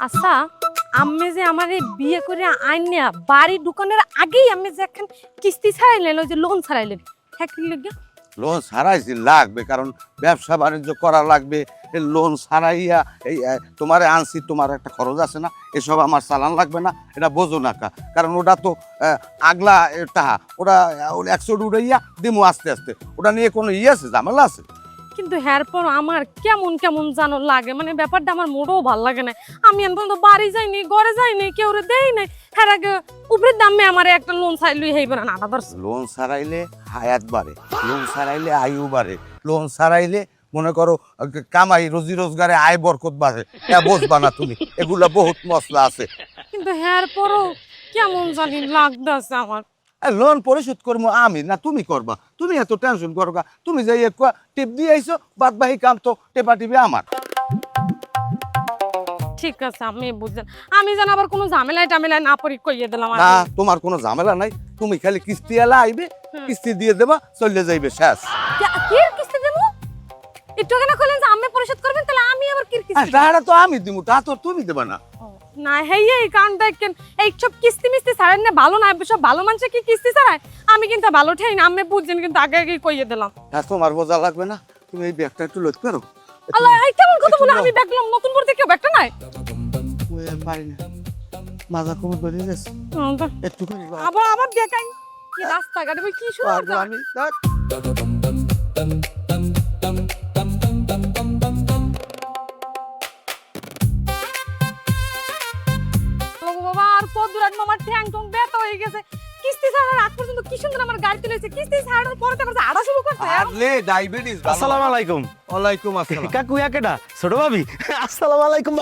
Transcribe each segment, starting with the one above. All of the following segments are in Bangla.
আচ্ছা, আমি যে আমার এই বিয়ে করে আইনা বাড়ি দোকানের আগেই আমি যে এখন কিস্তি ছাড়াইলেন, ওই যে লোন ছাড়াইলেন, হ্যাঁ কি লাগে? লোন ছাড়াইছি লাগবে, কারণ ব্যবসা বাণিজ্য করা লাগবে। লোন ছাড়াইয়া এই তোমারে আনছি, তোমার একটা খরচ আছে না, এসব আমার চালান লাগবে না, এটা বোঝো না কা। কারণ ওটা তো আগলা টাহা, ওটা 100 উড়াইয়া দিমু আস্তে আস্তে, ওটা নিয়ে কোনো আছে, ঝামেলা আছে? কিন্তু হ্যার পর আমার কেমন কেমন জানো লাগে, মানে ব্যাপারটা আমার মোটেও ভাল লাগে না। আমি এখন পর্যন্ত বাড়ি যাইনি, ঘরে যাইনি, কেউ দেই নাই, হ্যাঁ আগে উপরের দামে আমার একটা লোন চাইলই হইবে না না ধরছে। লোন ছাড়াইলে হায়াত বাড়ে, লোন ছাড়াইলে আয়ু বাড়ে, লোন ছাড়াইলে মনে করো কামাই রোজি রোজগারে আয় বরকত বাড়ে। বুঝবা না তুমি, এগুলা বহুত মশলা আছে। কিন্তু হ্যার পরও কেমন জানি লাগতেছে আমার। লোন পরিশোধ করবো আমি না তুমি করবা? তুমি এত টেনশন করবা? তুমি যাই টিপ দিয়ে আইছো, বাদ বাকি কাম তো টেপা টিপে আমার। ঠিক আছে, আমি বুঝলেন, আমি যেন আবার কোনো ঝামেলায় টামেলায় না পড়ি কইয়ে দিলাম। না, তোমার কোনো ঝামেলা নাই, তুমি খালি কিস্তি এলা আইবে, কিস্তি দিয়ে দেবা, চলে যাইবে, শেষ। কি কিস্তি দেবো? একটু কেন কইলেন যে আমি পরিশোধ করবেন, তাহলে আমি আবার কি কিস্তি? টাকাটা তো আমি দিমু, তা তো তুমি দেবা না। না হেই এই কারণ দেখেন, এই সব কিস্তি মিস্তি ছাড়েন না, ভালো না, সব ভালো মানুষ কি কিস্তি ছাড়ায়? আমি কিন্তু ভালো ঠাই না, আমি বুঝছেন, কিন্তু আগে আগে কইয়ে দিলাম। হ্যাঁ, তোমার বোঝা লাগবে না, তুমি এই ব্যাগটা একটু লইতে পারো? আল্লাহ, এই কেমন কথা বলে? আমি ব্যাগ লম, নতুন করে কেউ ব্যাগটা নাই। পারি না, মাজা কমে বেরিয়ে গেছে একটু। আবার আবার দেখাই কি রাস্তাঘাটে কি শুরু আমি বাবা, আর পদুরাট মামার ঠ্যাং ঠং ব্যথা হয়ে গেছে। কিস্তি ছাড়ার আগ পর্যন্ত কি সুন্দর আমার গাড়ি চলেছে, কিস্তি ছাড়ার পরে তো আবার আড়া শুরু করতে। আরে ডায়াবেটিস। আসসালামু আলাইকুম। ওয়ালাইকুম আসসালাম। কাকু কেডা? ছোট ভাবি। আসসালামু আলাইকুম।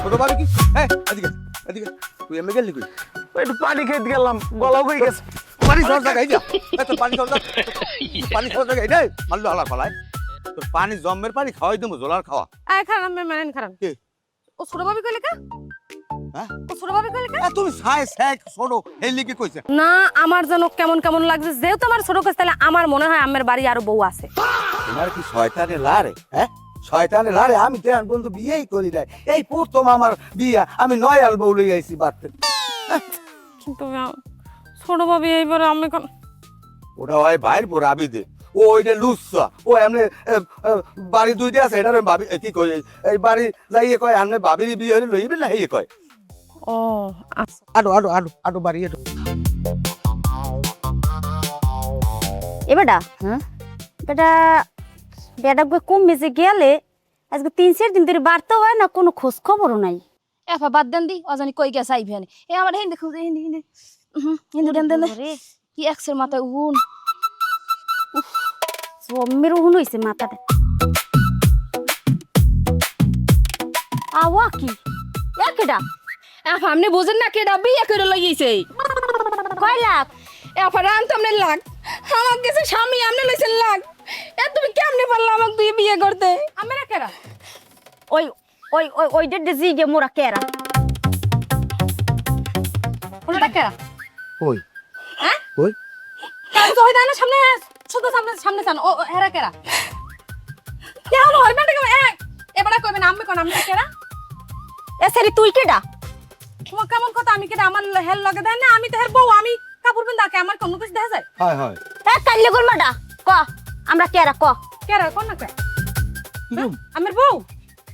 ছোট ভাবি কি? এই এদিকে এদিকে, তুই এমে গেলি কই? একটু পানি খেতে গেলাম, গলা হয়ে গেছে। পানি সর জায়গায় যা, তোর পানি সর জায়গায়, পানি সর জায়গায় রে, মারলো আলার পালায়। তোর পানি জম্মের পানি খাওয়াই দেবো, জলার খাওয়া। এই খারাপ আমি মানেন খারাপ। কে? ও ছোট ভাবি কইলে কা? হ্যাঁ, ও ছোট ভাবি কইলে কা? তুমি সাই স্যাক ছোট এই লিখে কইছে না, আমার যেন কেমন কেমন লাগছে, যেহেতু আমার ছোট কাছে, তাহলে আমার মনে হয় আমার বাড়ি আরো বউ আছে। তোমার কি শয়তানে লারে? হ্যাঁ, শয়তানে লারে। আমি তো এখন পর্যন্ত বিয়েই করি নাই, এই প্রথম আমার বিয়া, আমি 9 আল বউ লই আইছি বাড়তে। কিন্তু ছোট ভাবি এইবারে আমি ওটা হয় ভাইয়ের পর আবিদে, ও ওইটা লুচ্ছা, ও এমনি বাড়ি দুইটা আছে, এটা ভাবি কি কই, এই বাড়ি যাইয়ে কয় আমি ভাবির বিয়ে হলে লইবে না, এই কয়। ও আচ্ছা। আডো আডো আডো আডো বাড়ি আডো। এ বেটা, বেটা বেটা কম মেজে গেলে আজকে 3-4 দিন ধরে বাড়তে হয় না, কোনো খোঁজ খবরও নাই। এফা বাদ দেন দি, অজানি কই গেছে আইবে নে। এ আমার হিন্দি খুঁজে, হিন্দি হিন্দি হিন্দি দেন দেন। কি এক্সের মাথায় উন জম্মের উহুন হইছে মাথাটা। আওয়া কি একেডা? এফা আপনি বুঝেন না কেডা বিয়ে করে লইছে? কয় লাখ? এফা রান তো আমনে লাগ, আমার কাছে স্বামী আমনে লইছেন লাগ। এ তুমি কেমনে পারলা আমাকে বিয়ে বিয়ে করতে? আমরা কেরা? ওই ওই ওই ওই ডে জিগে মোরা কেরা? ওটা কেরা? কই? হ্যাঁ কই? কাল তো হইতা না, সামনে শুধু সামনে সামনে চান। ও হেরা কেরা? কেন হয় বেটা কে? এবারে কইবেন আমি কোন, আমি কেরা? এ সারি তুই কেডা? তোমার কেমন কথা? আমি কেডা? আমার হেল লাগে দেন না, আমি তো হের বউ, আমি কাপড় পিন দাকে, আমার কোনো কিছু দেখা যায়? হয় হয়। এ কাল্লে গোলমাডা ক আমরা কেরা ক? কেরা কোন না কে? আমার বউ?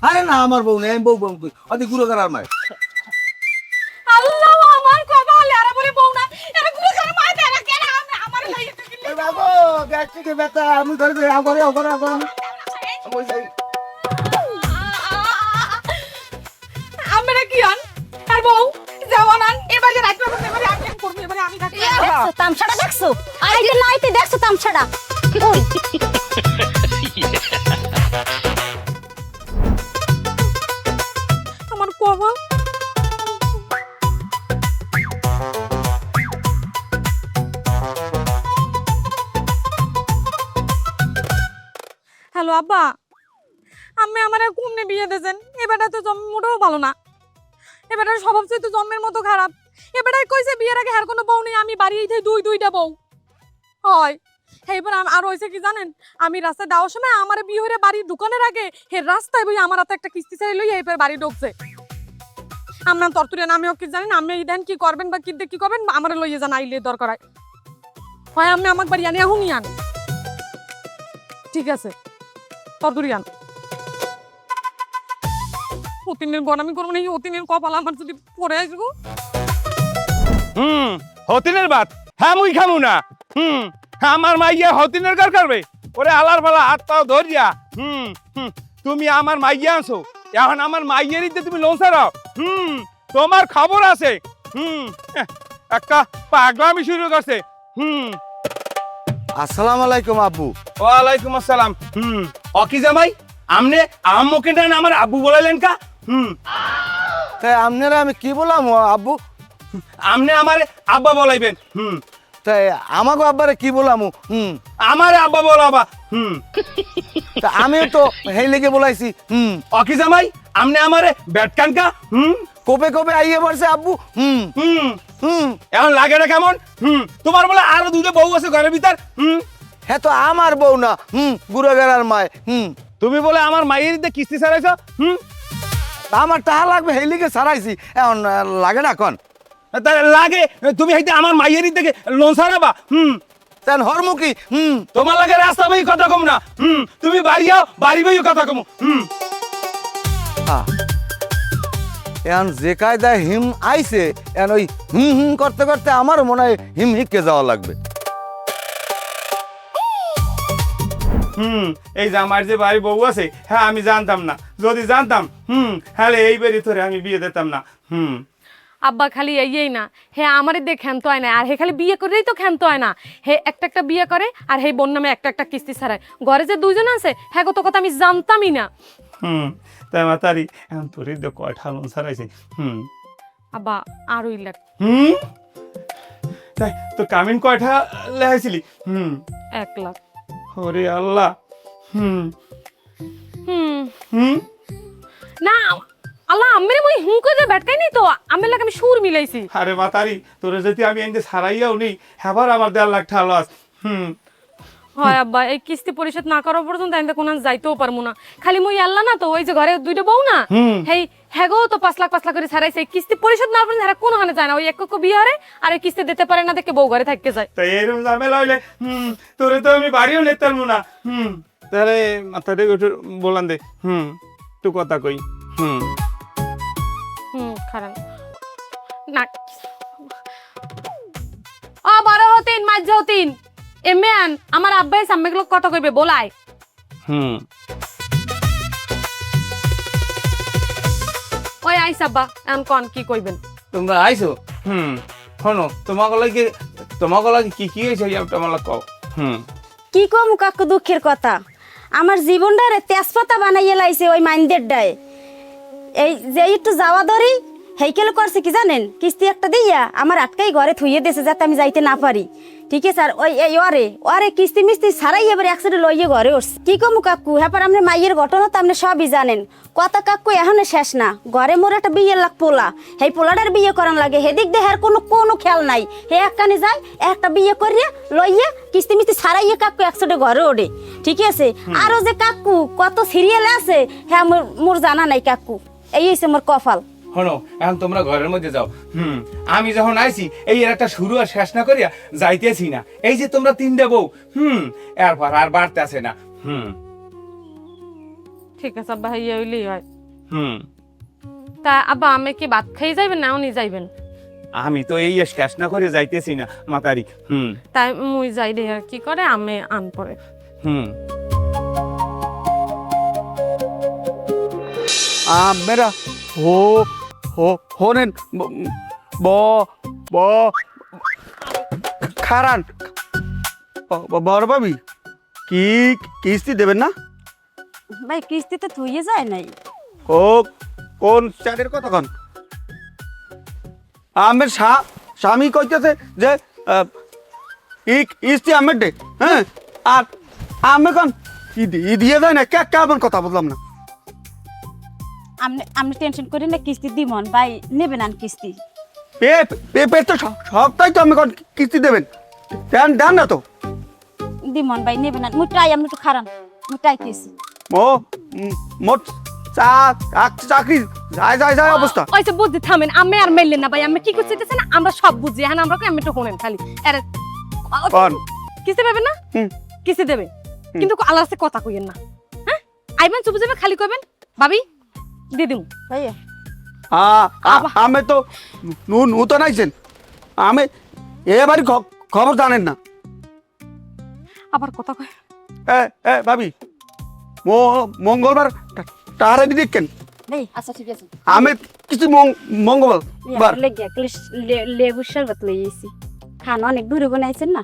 আরে না, আমার বউ নেই, আমি বউ বউ কই আদি গুলো করার মায়। আল্লাহ, আমার কপালে আর বলে বউ না, এরা গুলো করে মাই দেয় না কেন? আমার লাগে তো এই বাবু গ্যাস থেকে ব্যথা, আমি ধরে ধরে আগরে আগরে আগরে ওই যাই। আমরা কি আন আর বউ জওয়ানান, এবারে রাত পাবো, এবারে আমি করব, এবারে আমি থাকি। দেখছো তামসাটা দেখছো? আইতে না আইতে দেখছো তামসাটা? ওই আমার কপাল। হ্যালো আব্বা, আমি আমার কুমনে বিয়ে দিয়েছেন, এবারটা তো জন্ম মোটেও ভালো না, এবারটার স্বভাব তো জন্মের মতো খারাপ। এবারটাই কইছে বিয়ের আগে আর কোনো বউ নেই, আমি বাড়ি দুইটা বউ হয়। এইবার আর হয়েছে কি জানেন, আমি রাস্তায় যাওয়ার সময় আমার বিয়ে হয়ে বাড়ি ঢুকানোর আগে হে রাস্তায় বই আমার হাতে একটা কিস্তি চাই লই এইবার বাড়ি ঢুকছে। আপনার তরতুরিয়া নামেও কি জানেন, আমি দেন কি করবেন বা কি করবেন আমার লইয়ে যান আইলে দরকার হয় আমি আমার বাড়ি আনি এখনই আন। ঠিক আছে তরতুরিয়ান অতিনের গনামি করবো না, অতিনের কপাল আমার যদি পরে আসবো। হতিনের ভাত হ্যাঁ মুই খামু না। আমার মাইয়া হতিনের কার করবে ওরে আলার ফালা হাত পাও ধরিয়া। তুমি আমার মাইয়া আনছো, এখন আমার মাইয়েরই তুমি লোন ছাড়াও। তোমার খবর আছে। একটা পাগলামি শুরু করছে। আসসালামু আলাইকুম আব্বু। ওয়ালাইকুম আসসালাম। অকি জামাই আমনে আম্মুকে না আমার আব্বু বলালেন কা? তাই আপনারা আমি কি বললাম আব্বু? আমনে আমারে আব্বা বলাইবেন। তাই আমাকে আব্বারে কি বললাম? আমারে আব্বা বলাবা। তা আমিও তো হেই লেগে বলাইছি। অকি জামাই আমনে আমারে ব্যাটকান কা? কবে কবে আইয়ে পড়ছে আব্বু। এখন লাগে না কেমন? তোমার বলে আরো দুটো বউ আছে ঘরের ভিতর। হ্যাঁ তো আমার বউ না, গুড়াগাড়ার মায়। তুমি বলে আমার মায়ের কিস্তি ছাড়াইছো। আমার টাকা লাগবে হেই লেগে ছাড়াইছি, এখন লাগে না কন? তাই লাগে তুমি হইতে আমার মায়ের থেকে লোন ছাড়াবা। তেন হরমুখী। তোমার লাগে রাস্তা বই কথা কম না। তুমি বাড়িও বাড়ি বই কথা কম। এখন যে কায়দায় হিম আইছে, এখন ওই করতে করতে আমারও মনে হয় হিম হিককে যাওয়া লাগবে। এই যে আমার যে বাড়ি বউ আছে, হ্যাঁ আমি জানতাম না। যদি জানতাম হ্যাঁ এই বাড়ি ধরে আমি বিয়ে দিতাম না। আব্বা খালি এই না, হে আমারই দিয়ে ক্ষান্ত হয় না, আর হে খালি বিয়ে করেই তো ক্ষান্ত হয় না। হে একটা বিয়ে করে আর হে বোন নামে একটা কিস্তি ছাড়ায়। ঘরে যে দুইজন আছে হ্যাঁ তো কথা আমি জানতামই না। তাই মাতারি এখন তোর কয়টা লোন ছাড়াইছে? আব্বা আরই লাখ। তাই তো কামিন কয়টা লেখাইছিলি? 1 লাখ। ওরে আল্লাহ। না আল্লাহ আমি মই হুঁ করে ব্যাটকাই নাই তো, আমি লাগে আমি সুর মিলাইছি। আরে মাতারি তোরে যদি আমি এনে ছাড়াইয়াও নেই হেবার আমার 1.5 লাখ টাকা লস। হয় আব্বা এই কিস্তি পরিশোধ না করা পর্যন্ত আমি কোন যাইতেও পারবো না। খালি মই আল্লাহ না তো ওই যে ঘরে দুইটা বউ না, হেই হ্যাগো তো 5 লাখ করে ছাড়াইছে। কিস্তি পরিশোধ না পর্যন্ত হেরা কোনখানে যায় না। ওই এক বিয়ে হারে আর এই কিস্তি দিতে পারে না দেখে বউ ঘরে থাকতে যায়। তাই এরকম ঝামেলা হইলে তোরে তো আমি বাড়িও নিতে পারবো না। তাহলে মাথাটা একটু বলান দে। একটু কথা কই। খারাপ না ও বড় হতিন মাঝ হতিন এমেন আমার আব্বাই সামনে গুলো কত কইবে বলাই। ওই আইস আব্বা এখন কোন কি কইবেন? তোমরা আইছো? শোনো তোমাকে লাগে কি কি হয়েছে তোমার কও। কি কম কাকু দুঃখের কথা, আমার জীবনটারে তেজপাতা বানাইয়ে লাইছে ওই মাইন্দের ডায়। এই যে একটু যাওয়া ধরি হেইকেল করছে কি জানেন, কিস্তি একটা দিয়া আমার আটকাই ঘরে থুইয়ে দিয়েছে যাতে আমি যাইতে না পারি। ঠিক আছে স্যার, ওই এই ওরে কিস্তি মিস্তি ছাড়াই এবার একসাথে লইয়ে ঘরে উঠছে। কি কমু কাকু, হ্যাঁ আপনার মাইয়ের ঘটনা তো আপনি সবই জানেন। কথা কাকু এখনো শেষ না, ঘরে মোর একটা বিয়ের লাগ পোলা, সেই পোলাটার বিয়ে করান লাগে। হেদিক দিয়ে হের কোনো খেয়াল নাই। হে একখানে যায় একটা বিয়ে করিয়া লইয়া কিস্তি মিস্তি ছাড়াইয়ে কাকু একসাথে ঘরে ওঠে। ঠিক আছে, আরো যে কাকু কত সিরিয়াল আছে হ্যাঁ মোর জানা নাই কাকু। এই হইছে মোর কপাল। শোনো এখন তোমরা ঘরের মধ্যে যাও। আমি যখন আইছি এই এর একটা শুরু আর শেষ না করিয়া যাইতেছি না। এই যে তোমরা 3টে বউ এরপর আর বাড়তে আসে না। ঠিক আছে আব্বা হাইয়া হইলেই হয়। তা আব্বা আমি কি ভাত খাই যাইবেন না উনি যাইবেন? আমি তো এই শেষ না করে যাইতেছি না মাতারি। তাই মুই যাই রে আর কি করে আমি আন পরে। মেরা হোনেন খারান বড় ভাবি কি কিস্তি দেবেন না? ভাই কিস্তিতে থুইয়ে যায় নাই। ও কোন চাঁদের কথা কন? আমের স্বামী কইতেছে যে ইস্তি আমের ডে, হ্যাঁ আর আমি কন দিয়ে যায় না কেমন কথা বললাম না। আপনি টেনশন করেন না, কিস্তি দিমন ভাই নেবেন আন কিস্তি। পেপে তো সবটাই তো আমি কিস্তি দেবেন, দেন না তো বিমন ভাই নেবে না মুই ট্রাই আমি একটু খারান মুই ট্রাইতেছি মোট চাকরি যায় অবস্থা। ওইসে বুঝি থামেন, আমি আর মেললেন না ভাই, আমি কি করতে না আমরা সব বুঝি, হ্যাঁ আমরা আমি একটু শোনেন খালি আরে কোন কিসে পাবেন না কিসে দেবে, কিন্তু আল্লাহর কাছে কথা কইেন না, হ্যাঁ আইবেন চুপ যাবে খালি কইবেন ভাবি দিয়ে দিমু ভাইয়া আমি তো নূতন আইছেন, আমি এবারই খবর জানেন না। আবার কথা কয় ভাবি মঙ্গলবার টাহারা দিদি কেন ভাই আচ্ছা ঠিক আছে আমি কিছু মঙ্গলবার লেগে লেবু শরবত লই আইছি খান অনেক দূরে বানাইছেন না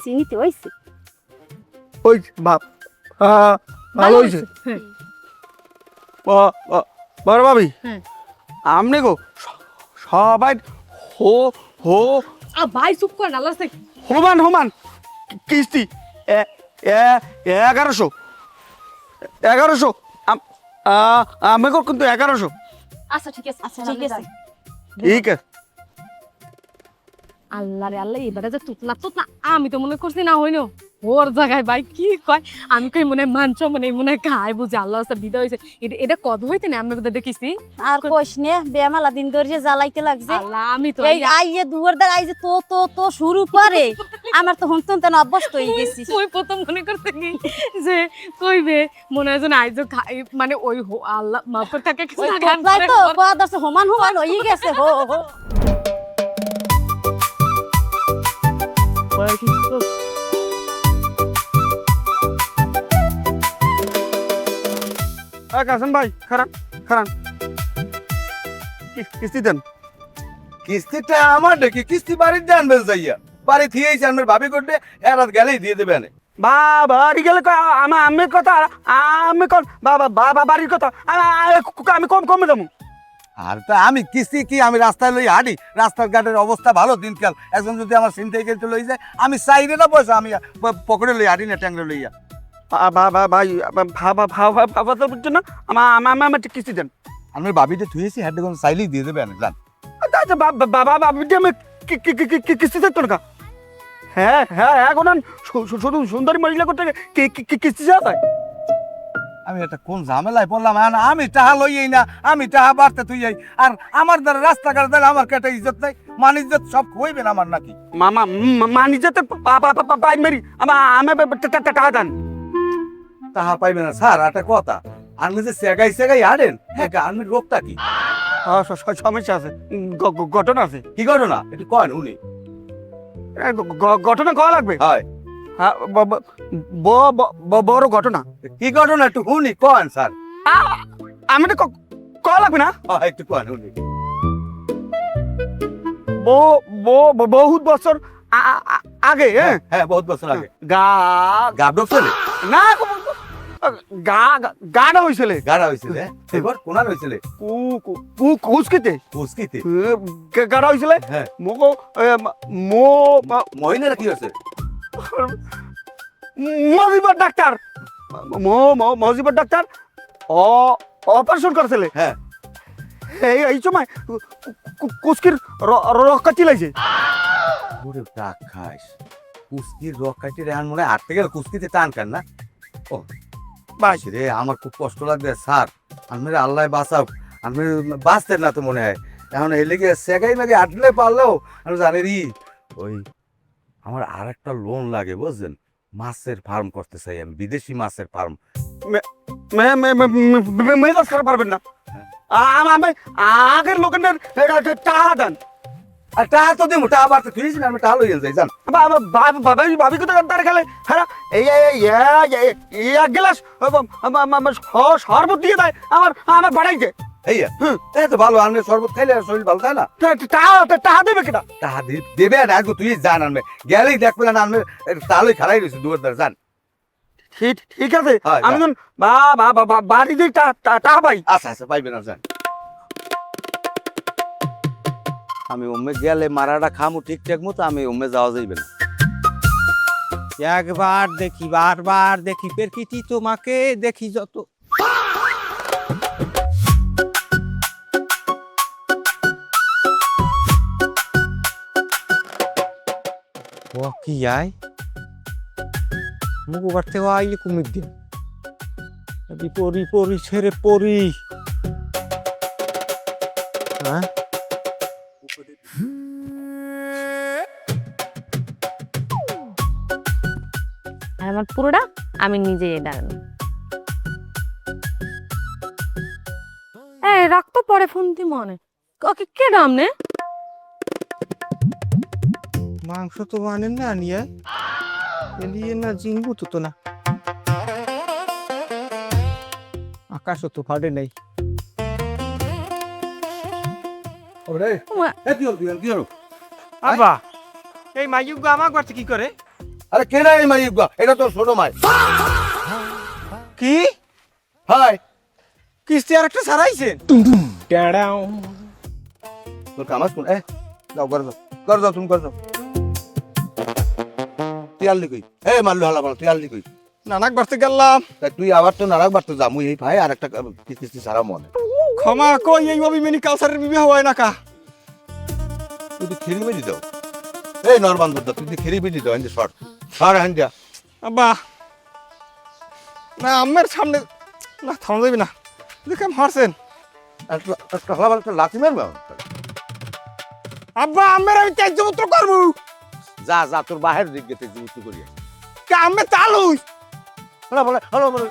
চিনিতে হইছে ওই বাপ ভালো হয়েছে বড় ভাবি হ্যাঁ। আমনে গো সবাই হো হো ভাই চুপ করেন আল্লাহর কাছে হোমান কিস্তি 1100 আমি কিন্তু 1100 আচ্ছা ঠিক আছে আচ্ছা ঠিক আছে ঠিক আছে। আল্লাহ রে আল্লাহ এবারে যে তুতলা আমি তো মনে করছি না হইনো ওর জায়গায় ভাই কি কয় আমি কই মনে মানছ মনে খায় বুঝে আল্লাহ রাস্তা বিদা হইছে এটা কত হইতে না আমি তো দেখিছি আর কইস নে বেমালা দিন ধরে যে জ্বালাইতে লাগছে আল্লাহ আমি তো এই আইয়ে দুয়ারদার আইছে তো শুরু করে আমার তো হুনতুন তেন অভ্যস্ত হয়ে গেছি ওই প্রথম মনে করতে কি যে কইবে মনে হয় যেন আইজো মানে ওই আল্লাহ মাফ করে থাকে কিছু ওই না গান তোতলাই করে তো বাদাস হোমান হয়ে গেছে হো কাসেম ভাই খারান কিস্তি দেন। কিস্তিটা আমার দেখি কিস্তি বাড়ির জানবে যাইয়া বাড়ি থিয়েই জানবে ভাবি করবে এরাত গেলেই দিয়ে দেবে না। বাবা গেলে আমি কথা আমি বাবা বাড়ির কথা আমি কমে যাবো। আর তা আমি কিস্তি কি আমি রাস্তায় লই হাঁটি, রাস্তার ঘাটের অবস্থা ভালো দিনকাল, একজন যদি আমার চিন্তাই খেলতে লই যায় আমি চাইলে না পয়সা আমি পকেটে লই হাঁটি না ট্যাংরে লইয়া। ভাই ভাবা তো বুঝছো না আমার কিস্তি দেন। আমি ভাবিতে থুয়েছি হ্যাঁ দেখুন চাইলেই দিয়ে দেবে না জান। বাবা ভাবি আমি কিস্তি থাকতো না। হ্যাঁ এখন শুধু সুন্দরী মহিলা করতে কিস্তি যাওয়া যায়। আমি একটা কোন ঝামেলায় পড়লাম, আমি টাহা লইয়াই না, আমি টাহা বাড়তে তুই যাই আর আমার দ্বারা রাস্তাঘাট দ্বারা আমার কেটে ইজ্জত নাই, মান ইজ্জত সব হইবে না আমার নাকি। মামা মানি যেতে প্রাইমারি আমি টাকা দেন। তাহা পাইবে না স্যার, একটা কথা আপনি যে সেগাই হারেন হ্যাঁ আমি রোগটা কি সমস্যা আছে, ঘটনা আছে। কি ঘটনা একটু কয়েন উনি ঘটনা কওয়া লাগবে। হয় বড় ঘটনা। কি ঘটনা একটু শুনি কয়েন স্যার। আমি তো কওয়া লাগবে না, একটু কয়েন উনি। বহুত বছর আগে হ্যাঁ বহুত বছর আগে গা গাবড় ফেলে না গাড়া হয়েছিল। গাড়া হয়েছিল এবার কোনার হয়েছিল কুচকিতে উস্কিতে গাড়া হয়েছিল। হ্যাঁ মহিলারা কি হয়েছে Mujibar doctor Mujibar doctor operation করেছিল। হ্যাঁ এই সময় কুচকির রক্ত চিলাইছে। ওরে টাক খাইস কুস্কির রক কাটি রেহান মনে হয় হাঁটতে গেলে কুস্কিতে টান কান না। ও বাস রে আমার খুব কষ্ট লাগবে স্যার, আমি আল্লাহ বাঁচাও, আমি বাঁচতেন না তো মনে হয় এখন এই লেগে সেগাই লাগে হাঁটলে পারলেও আমি জানি রি ওই আমার আর একটা লোন লাগে বুঝছেন, মাছের ফার্ম করতে চাই আমি, বিদেশি মাছের ফার্ম। মেজাজ খারাপ পারবেন না, আমি আগের লোকের টাকা দেন। আর টাকা তো দেবো, টাকা বাড়তে তুই আমি টাকা লইয়ে যাই জান। ভাবি কোথায় তার খেলে হ্যাঁ এক গ্লাস শরবত দিয়ে দেয় আমার বাড়াইছে। এই তো ভালো, আমি শরবত খাইলে শরীর ভালো থাকে না। টাকা দেবে কিনা? টাকা দেবে না তুই জান, আনবে গেলেই দেখবে না আনবে তাহলে খারাই রয়েছে দুয়ার দ্বারা জান। ঠিক আছে আমি বাড়িতে টাকা পাই। আচ্ছা পাইবে না জান। আমি ওমে গেলে মারাটা খামু ঠিকঠাক মতো, আমি ওমে যাওয়া যাইবে না। একবার দেখি বারবার দেখি প্রকৃতি তোমাকে দেখি যত ও কি আয় মুখ ওবার থেকে আইলে কুমির দিন পরি পরি ছেড়ে পরি হ্যাঁ আর আমার পুরোটা আমি নিজেই দাঁড়ানো। রাখতো পরে ফোন দি মনে ওকে কে নাম নে মাংস তো মানেন না নিয়ে এলিয়ে না জিনবু তো না আকাশও তো ফাটে নাই ওরে এ কি হলো আব্বা এই মাইয়ুগ আমার কাছে কি করে আরে কে না এই মাইগা এটা তো ছোট মাই কি হাই কিস্তি আর একটা সারাইছেন তোর কামাজ কোন যাও কর যাও তুমি কর যাও তুই আনলি কই মারলো হালা বল তুই আনলি কই নানাক বাড়তে গেলাম তা তুই আবার তো নারাক বাড়তে যা মুই এই ভাই আর একটা কিস্তি সারা মনে ক্ষমা কই এই অভিমানী কালসারের বিবাহ হয় না কা তুই তো খেরি বেরি দাও নরমান দুধ তুই তো খেরি বেরি দাও এনে শর্ট হ্যাঁ দিয়া আব্বা না আম্মের সামনে না থামা যাবি না দেখে হারছেন একটা হলা বল লাথি মারবে আব্বা আম্মের আমি ত্যায্যপুত্র করবো যা যা তোর বাহির দিক গেতে জিনিস করি কে আম্মে চালুই হলো বলে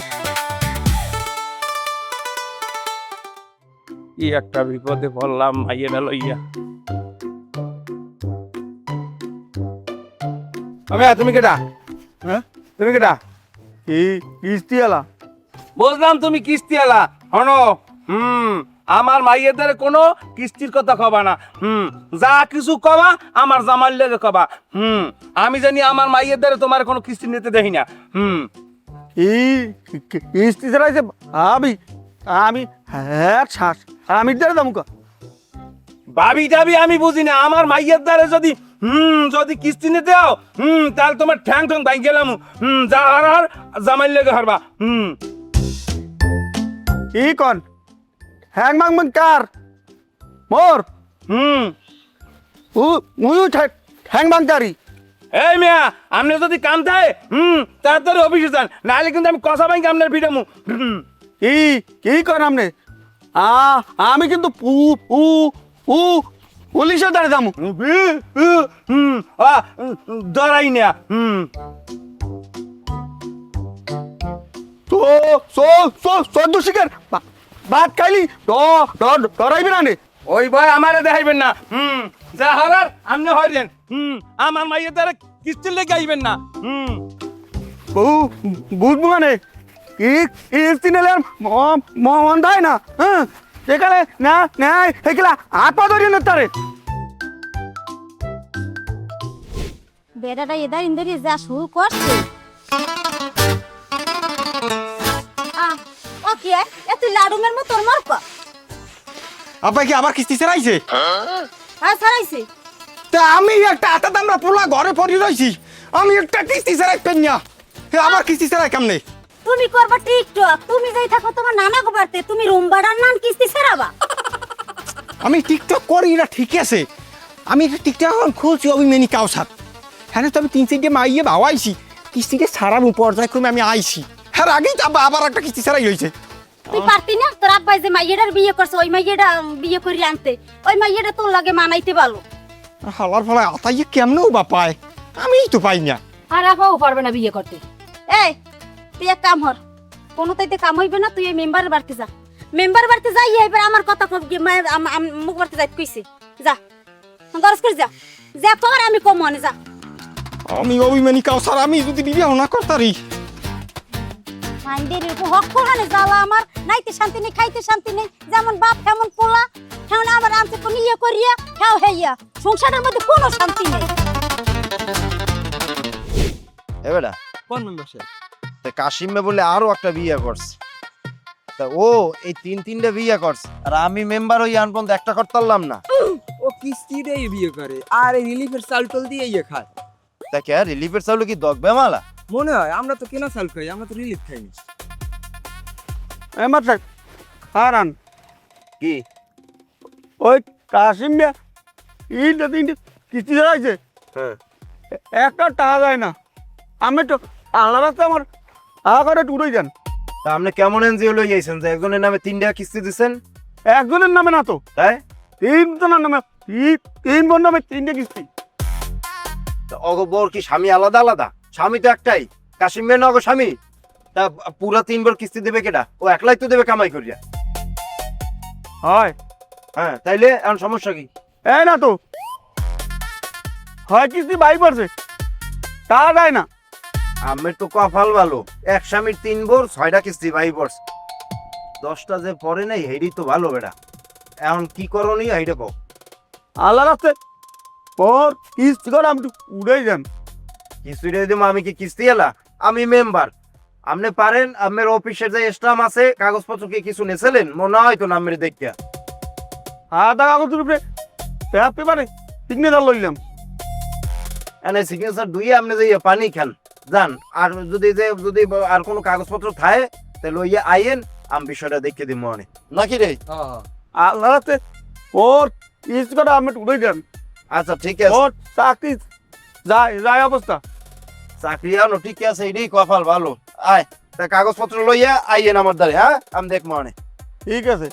কি একটা বিপদে পড়লাম মাইয়েরা লইয়া। আমি তুমি কেডা? হ্যাঁ তুমি কেডা? কি কিস্তি আলা বুঝলাম তুমি কিস্তি আলা হনো। আমার মাইয়েদের কোনো কিস্তির কথা কবা না। যা কিছু কবা আমার জামার লেগে কবা। আমি জানি আমার মাইয়েদের তোমার কোনো কিস্তি নিতে দেখি না। কিস্তি চালাইছে আমি আমি হ্যাঁ শ্বাস আমি দেড় দাম ভাবি টাবি আমি বুঝি না। আমার মাইয়ের দ্বারে যদি যদি কিস্তি নিতে দাও তাহলে তোমার ঠ্যাং ঠ্যাং ভাই গেলাম। যা হার জামাই লেগে হারবা। কি কন হ্যাং মাং মাং কার মোর মুইও হ্যাং মাং কারি এই মিয়া আপনি যদি কাম দেয় তাড়াতাড়ি অফিসে যান, নাহলে কিন্তু আমি কষা ভাই আপনার পিটামু। কি কি কন আপনি আমি কিন্তু পুলিশের দ্বারে যাবো ডরাই না। চোদ্দ শিকার ভাত খাইলি ডরাইবি না নে ওই ভয় আমারে দেখাইবেন না। যা হারার আপনি হইলেন। আমার মাইয়ের দ্বারা কিস্তি লেগে আইবেন না। বুঝবো মানে কিস্তি নিলে মন দেয় না হ্যাঁ সেখানে না নেয় সেগুলা হাত পা ধরিয়ে না তারে বেড়াটা এদার ইন্দারি যা শুরু করছে ও কি এ তুই লাডুমের মতো তোর মার কো আব্বা কি আবার কিস্তি ছাড়াইছে ছাড়াইছে তা আমি একটা আটা দামরা পোলা ঘরে পড়ি রইছি আমি একটা কিস্তি ছাড়াই পেন্যা আবার কিস্তি ছাড়াই কেমনে তুমি করবা টিকটক তুমি যাই থাকো তোমার নানা গো বাড়তে তুমি রুম ভাড়ার নাম কিস্তি ছাড়াবা আমি টিকটক করি না ঠিক আছে আমি একটা টিকটক এখন খুলছি অভিমানী কাউসার হ্যাঁ তো আমি 3-4 মাইয়ে ভাওয়াইছি কিস্তিতে ছাড়াবো পর্যায়ক্রমে আমি আইছি হ্যাঁ আগেই তো আবার একটা কিস্তি ছাড়াই হয়েছে তুই পারতি না তোর আব্বাই যে মাইয়েটার বিয়ে করছে ওই মাইয়েটা বিয়ে করে আনতে ওই মাইয়েটা তোর লাগে মানাইতে ভালো হালার ফলে আতাইয়ে কেমনেও বা পায় আমিই তো পাই না আর আপাও পারবে না বিয়ে করতে। এই তুই এক কাম হর কোনোটাইতে কাম হইবে না তুই এই মেম্বার বাড়তে যা মেম্বার বাড়তে যাই এবার আমার কথা মুখ বাড়তে যাই কইছে যা গরজ করে যা যা কর আমি কম মনে যা আমি অভিমানী কাউসার আমি যদি বিবাহ না করতারি মাইন্ডের হক কোহানে জ্বালা আমার নাইতে শান্তি নেই খাইতে শান্তি নেই যেমন বাপ তেমন পোলা কেমন আমার আনতে কোন ইয়ে করিয়া হ্যাঁ হেইয়া সংসারের মধ্যে কোনো শান্তি নেই এবারে কোন মেম্বার সাহেব তা কাশিমে বলে আরো একটা বিয়ে করছে তা ও এই তিনটা বিয়ে করছে আর আমি মেম্বার হই আন পর্যন্ত একটা করতে পারলাম না ও কিস্তি দিয়ে বিয়ে করে আর এই রিলিফের চাল টল দিয়ে ইয়ে খায়। তা কে রিলিফের চাউল কি দগবে মালা মনে হয় আমরা তো কেনা চাল খাই, আমরা তো রিলিফ খাইনি। মেম্বার সাহেব হারান কি ওই কাশিম মিয়া তিনটা কিস্তি ছাড়াইছে হ্যাঁ একটা টাকা যায় না। আমি তো আল্লাহ রাস্তা আমার আগারে টুড়ে যান। তা আপনি কেমন এনজিও লই আইছেন যে একজনের নামে 3টা কিস্তি দিছেন? একজনের নামে না তো, তাই 3 জনের নামে, 3 বোন নামে 3টে কিস্তি। অগবর কি স্বামী আলাদা আলাদা? স্বামী তো একটাই, কাশিম মেয়ে নগ স্বামী। তা পুরা 3 বার কিস্তি দেবে কেডা? ও একলাই তো দেবে কামাই করিয়া। হয় হ্যাঁ, তাইলে এখন সমস্যা কি? এই না তো, হয় কিস্তি বাই পড়ছে, টাকা যায় না। আমি তো কপাল ভালো, এক স্বামীর 3 বোর 6টা কিস্তি ভাই পড়ছে। 10টা যে পরে নাই হেডি তো ভালো বেটা। এখন কি করণীয় এইটা কও। আল্লাহ রাস্তে ওর কিস্তি করে আমি উড়েই যান। কিস্তি দিয়ে দিব? আমি কি কিস্তি এলা? আমি মেম্বার। আপনি পারেন, আপনার অফিসের যে স্টাম্প আছে কাগজপত্র কি কিছু নেছিলেন? মনে হয় তো নামের দেখিয়া। আধা কাগজের উপরে পেপারে সিগনেচার লইলাম। এনে সিগনেচার দুইয়ে আপনি যে পানি খান যান। আর যদি আর কোনো কাগজপত্র থাকে তাহলে লইয়া আইয়েন, আমি বিষয়টা দেখে দিব মনে নাকি রে? আল্লাহ রাস্তে ওর কিস্তি করে আমি উড়েই যান। আচ্ছা ঠিক আছে, ওর চাকরি যায় অবস্থা। চাকরি আনো ঠিক আছে, এটাই কপাল ভালো। আয় তা কাগজপত্র লইয়া আইয়েন আমার দ্বারে। হ্যাঁ, আমি দেখ মনে। ঠিক আছে।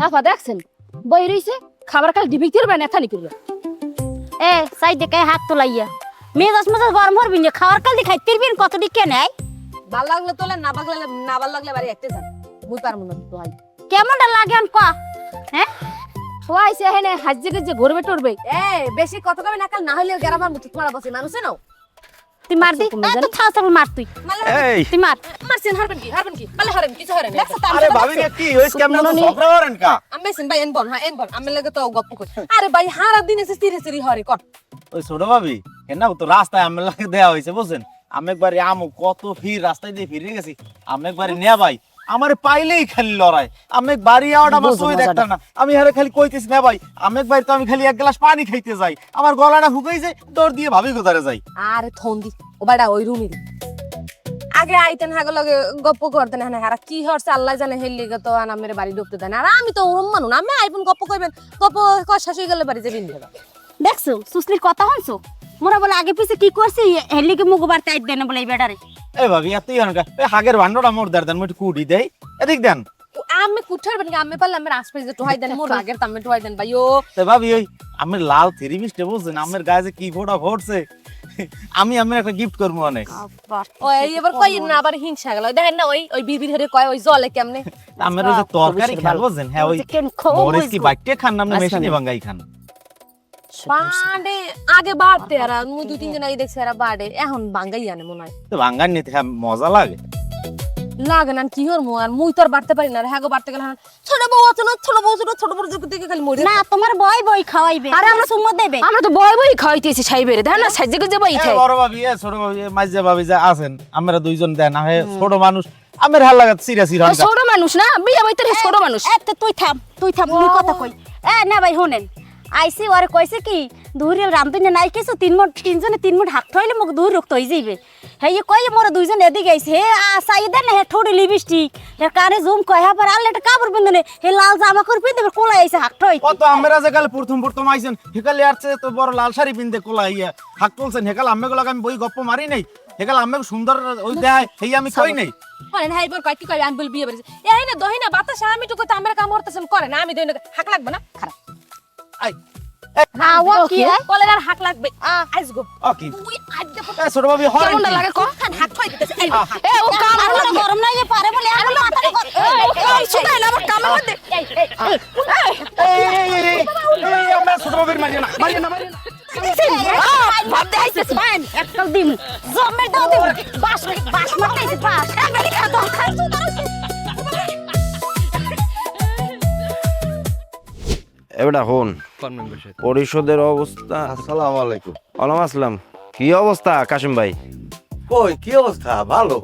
আপা দেখছেন বই রইছে, খাবার খালি ডিবিতে রবে না থানি করবে। এ সাইডে কে হাত তোলাইয়া মেজাজ মেজাজ গরম হরবি না, খাওয়ার কাল দি খাইতে পারবি কত দিকে নেয়। ভাল লাগলে তোলে, না ভাল লাগলে বাড়ি একটা যান, মুই পারবো না তো। কেমনটা লাগে আন কা? হ্যাঁ খোয়াইছে হেনে হাজ্জে গেজে ঘুরবে টরবে। এ বেশি কত কবে নাকাল না হইলে গ্রামের মতো তোমার বসে মানুষে নাও। তুই মার দি, তো ছাও ছাও মার তুই, এই তুই মার। মারছেন হারবেন কি পালে হারেন কিছু হারেন। আরে ভাবি কি হইছে? কেমন ঝগড়া করেন কা? আমি মেসেন ভাই এনবন, হ্যাঁ এনবন, আমি লাগে তো গপ্প করি। আরে ভাই হারা দিন এসে সিরি হরে কর। ওই ছোট ভাবি কেন তো রাস্তায় আমার লাগে দেয়া হয়েছে বুঝছেন। আমি একবার আমু কত ফির রাস্তায় দিয়ে ফিরে গেছি। আমি একবার নেয়া ভাই আমারে পাইলেই খালি লড়াই। আমি বাড়ি আওয়াটা আমার সই দেখতাম না। আমি হারে খালি কইতেছি না ভাই, আমি একবার তো আমি খালি 1 গ্লাস পানি খাইতে যাই, আমার গলাটা শুকাই যায়, দৌড় দিয়ে ভাবি কোথারে যাই। আরে থন্দি ও বাড়া ওই রুমির আগে আইতেন হাগো লগে গপ্প করতেন। হ্যাঁ হারা কি হচ্ছে আল্লাহ জানে, হেললি তো আমার বাড়ি ঢুকতে দেন। আর আমি তো ওরম মানু না, আমি আইপুন গপ্প কইবেন, গপ্প শেষ হয়ে গেলে বাড়ি যাবেন। দেখছো সুসলির কথা হনছো? মোরা বলে আগে পিছে কি করছি, হেলি কি মুগো বারতে আইত দেন বলে এই বেটারে। এই ভাবি এতই অনেক হাগের ভান্ডটা মোর দেন মুই একটু কুটি দেই, এদিক দেন। আমি কুঠারবেন কি? আমি পারলে আমার আশপাশে যে টোহাই দেন, মোর আগের তামে টোহাই দেন ভাই। ও তো ভাবি ওই আমার লাল 3 মিস্টে বুঝছেন, আমার গায়ে যে কি ফোটা ফুটছে, আমি একটা গিফট করবো অনেক। ওই এবার কই না আবার হিংসা গেল, দেখেন না ওই বিড়বিড় ধরে কয় ওই জলে কেমনে। আমার ওই যে তরকারি খান বুঝছেন, হ্যাঁ ওই মরিচ কি বাইটে খান না মেশিনে ভাঙাই খান। বাড়ে আগে বাড়তে আর মুই 2-3 দিন আগে দেখছি এরা বাড়ে, এখন ভাঙ্গাই আনে মনে হয়। তো ভাঙ্গার নিতে মজা লাগে লাগে না কি হরমু, আর মুই তো আর বাড়তে পারি না। হ্যাঁ গো বাড়তে গেলে ছোট বউ আছে না, ছোট বউ দেখে খালি মরে না তোমার বই খাওয়াইবে, আরে আমরা সুম্মা দেবে। আমরা তো বই খাইতেছি ছাইবেরে দেন না, সাজ্জে গেজে বই খাই। বড় ভাবি ছোট ভাবি মাঝে ভাবি যে আছেন, আমরা দুইজন দেন না ছোট মানুষ, আমার হাল লাগাত সিরিয়াস ছোট মানুষ না, বিয়া বাইতে ছোট মানুষ। তুই থাম মুই কথা কই। না ভাই শুনেন, আইসি ওরে কইছে কি দুহরিয়াল রামদিনে নাই কিছু 3 মিনিট হাত হইলে মোক দূর রক্ত হই যাইবে। হেই কই মোর দুইজন এদিকে আইছে, হে আসাই দেন হে ঠোঁটে লিপস্টিক, হে কানে জুম কয়, হ্যাঁ আল্লাহ একটা কাপড় পিন্দনে, হে লাল জামা করে পিন্দে কোলা আইছে হাত হই। কত আমরা যে কাল প্রথম আইছেন হেকালে আসছে তো বড় লাল শাড়ি পিন্দে কোলা ইয়া হাক তুলছেন, হেকাল আম্মেগো লাগা আমি বই গপ্প মারি নাই, হেকাল আম্মেগো সুন্দর ওই দেয় হেই আমি কই নাই। হয় না এবার কয় কি কয় আমি বল বিয়ে বাড়ি এই না দহিনা বাতাস আমি তো কইতে আমরা কাম করতেছেন করে না, আমি দহিনা হাক লাগবে না খারাপ। আই না ও কি কলের হাক লাগবে আইস গো কি তুই আজ দেখো ছোট ভাবি হয় কেমন লাগে কো? হাক হই দিতেছে। এ ও কাম আমার গরম নাই পারে বলে আর মাথা এই শুকাই না আমার কামের মধ্যে। এই আমরা ছোট ভাবির মারিয়া না ভাব দেখাইছিস ফাইন একটাল দিন জমের দাও দিন বাস মারতেছিস বাস এমনি খাতো খাইছো দাঁড়াইছিস। এবারে হন পরিষদের অবস্থা। আসসালামু আলাইকুম। ওয়ালাইকুম আসসালাম। কি অবস্থা কাশিম ভাই? কই কি অবস্থা? ভালো।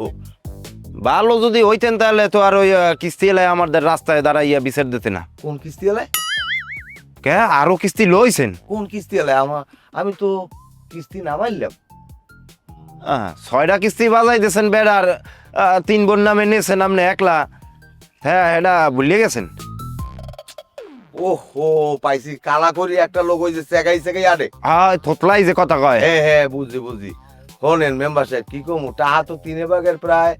ভালো যদি হইতেন তাহলে তো আর ওই কিস্তি এলাই আমাদের রাস্তায় দাঁড়াইয়া বিচার দিতে না। কোন কিস্তি এলে? কে আরো কিস্তি লইছেন? কোন কিস্তি এলে? আমি তো কিস্তি নামাইলাম। 6টা কিস্তি বাজাই দিয়েছেন বেড়ার, 3 বোন নামে নিয়েছেন আপনি একলা। হ্যাঁ এটা ভুলিয়ে গেছেন। ওহো পাইছি, কালা করি একটা লোক ওই যে চেকাই চেকাই আরে। হ্যাঁ থতলাই যে কথা কয়। হ্যাঁ হ্যাঁ বুঝছি বুঝছি। শোনেন মেম্বার সাহেব কি কমু, টাহা তো 3 ভাগের প্রায়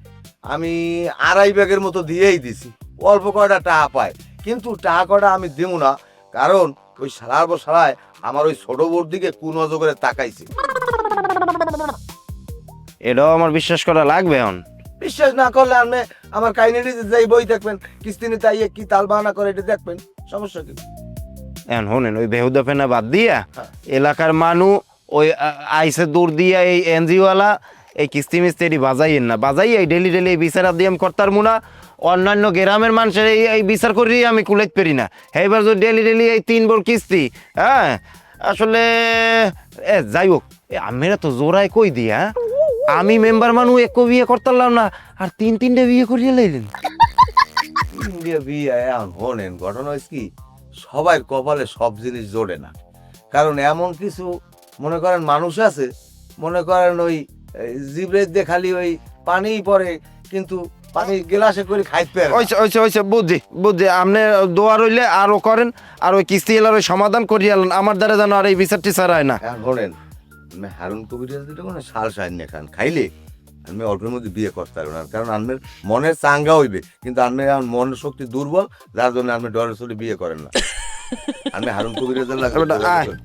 আমি 2.5 ভাগের মতো দিয়েই দিছি। অল্প কয়টা টাহা পায়, কিন্তু টাহা কয়টা আমি দিব না, কারণ ওই সারার বসারায় আমার ওই ছোট বোর দিকে কুনজর করে তাকাইছে। এটাও আমার বিশ্বাস করা লাগবে এখন। বিশ্বাস না করলে আপনি আমার কাহিনীটি যাই বই দেখবেন, কিস্তি নিতে আইয়ে কি তাল বাহানা করে এটা দেখবেন, সমস্যা কি? এখন শোনেন ওই বেহুদা ফেনা বাদ দিয়া হ্যাঁ। এলাকার মানুষ ওই আইসে দূর দিয়া এই এনজিওওয়ালা এই কিস্তি মিস্তি এটি বাজাইয়েন না, বাজাই এই ডেলি ডেলি এই বিচার দিয়ে আমি করতার মুনা। অন্যান্য গ্রামের মানুষের এই বিচার করি আমি কুলাইতে পারি না। এইবার যদি ডেলি ডেলি এই 3 বার কিস্তি, হ্যাঁ আসলে যাই হোক আমেরা তো জোড়ায় কই দিয়া, আমি মেম্বার মানুষ এক বিয়ে করতাম না আর 3-3টে বিয়ে করিয়ে লাইলেন। ইন্ডিয়া বিয়ে এখন শোনেন, ঘটনা হয়েছে কি, সবাই কপালে সব জিনিস জোড়ে না, কারণ এমন কিছু মনে করেন মানুষ আছে, মনে করেন ওই জিব্রের দিয়ে খালি ওই পানি পড়ে, কিন্তু পানি গ্লাসে করে খাইতে পারে না। ওইছে বুঝছি আপনি দোয়া রইলে আরো করেন, আর ওই কিস্তি এলার ওই সমাধান করিয়ে আলেন আমার দ্বারা যেন আর এই বিচার টিচার হয় না। এখন শোনেন, আমি হারুন কবির কোনো শাল সাইন খান খাইলে আমি অল্পের মধ্যে বিয়ে করতে পারবো না, কারণ আমার মনের চাঙ্গা হইবে, কিন্তু আমি মনের শক্তি দুর্বল, যার জন্য আমি ডরের চলে বিয়ে করেন না। আমি হারুন কবির